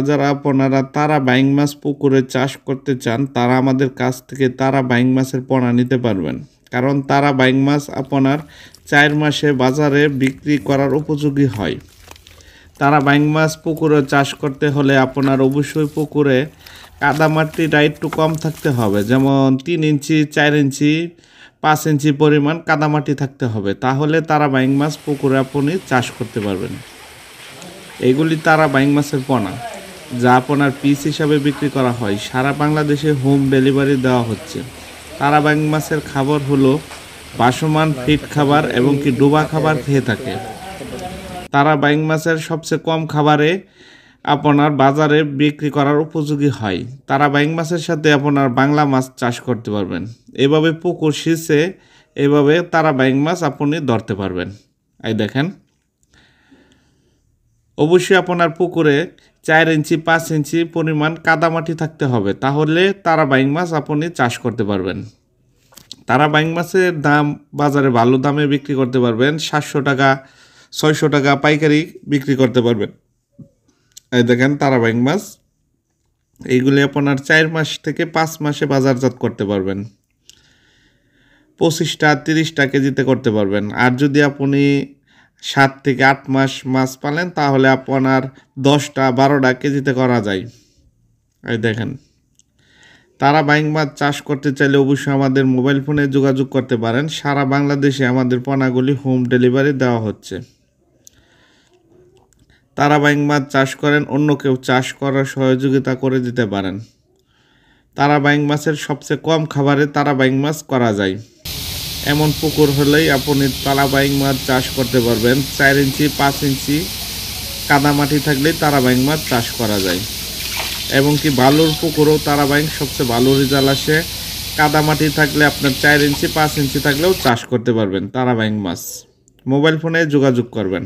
যারা আপনারা তারা বাইং মাছ পুকুরে চাষ করতে চান তারা আমাদের কাছ থেকে তারা বাইং মাছের পোনা নিতে পারবেন। কারণ তারা বাইং মাছ আপনার 4 মাসে বাজারে বিক্রি করার উপযোগী হয়। তারা বাইং মাছ পুকুরে চাষ করতে হলে আপনার অবশ্যই পুকুরে কাদামাটিটা একটু কম থাকতে হবে, যেমন 3 ইঞ্চি 4 ইঞ্চি 5 ইঞ্চি পরিমাণ কাদামাটি থাকতে হবে, তাহলে তারা বাইং মাছ পুকুরে আপনি চাষ করতে পারবেন। এইগুলি তারা বাইং মাছের পোনা, যা আপনার পিস হিসাবে বিক্রি করা হয়। সারা বাংলাদেশে হোম ডেলিভারি দেওয়া হচ্ছে। তারা বাইং মাছের খাবার হলো ভাসমান ফিড খাবার এবং কি ডোবা খাবার খেয়ে থাকে। তারা বাইং মাছের সবচেয়ে কম খাবারে আপনার বাজারে বিক্রি করার উপযোগী হয়। তারা বাইং মাছের সাথে আপনার বাংলা মাছ চাষ করতে পারবেন। এভাবে পুকুর সিঁচে এভাবে তারা বাইং মাছ আপনি ধরতে পারবেন। এই দেখেন, অবশ্যই আপনার পুকুরে 4 ইঞ্চি 5 ইঞ্চি পরিমাণ কাদামাটি থাকতে হবে, তাহলে তারা বাইং মাছ আপনি চাষ করতে পারবেন। তারা বাইং মাছের দাম বাজারে ভালো দামে বিক্রি করতে পারবেন। 700 টাকা 600 টাকা পাইকারি বিক্রি করতে পারবেন। এই দেখেন তারা বাইং মাছ, এইগুলি আপনার 4 মাস থেকে 5 মাসে বাজারজাত করতে পারবেন। 25টা 30টা কেজিতে করতে পারবেন। আর যদি আপনি 7 থেকে 8 মাস মাছ পালেন তাহলে আপনার 10টা 12টা কেজিতে করা যায়। এই দেখেন, তারা বাইং মাছ চাষ করতে চাইলে অবশ্যই আমাদের মোবাইল ফোনে যোগাযোগ করতে পারেন। সারা বাংলাদেশে আমাদের পোনাগুলি হোম ডেলিভারি দেওয়া হচ্ছে। তারা বাইং মাছ চাষ করেন, অন্য কেউ চাষ করার সহযোগিতা করে দিতে পারেন। তারা বাইং মাছের সবচেয়ে কম খাবারে তারা বাইং মাছ করা যায়। এমন পুকুর হলেই আপনি তারা বাইং মাছ চাষ করতে পারবেন। 4 ইঞ্চি 5 ইঞ্চি কাদামাটি থাকলেই তারা বাইং মাছ চাষ করা যায়। এবং কি বালুর পুকুরেও তারা বাইং সবচেয়ে ভালো রেজাল্ট আসে। কাদামাটি থাকলে আপনার 4 ইঞ্চি 5 ইঞ্চি থাকলেও চাষ করতে পারবেন তারা বাইং মাছ। মোবাইল ফোনে যোগাযোগ করবেন।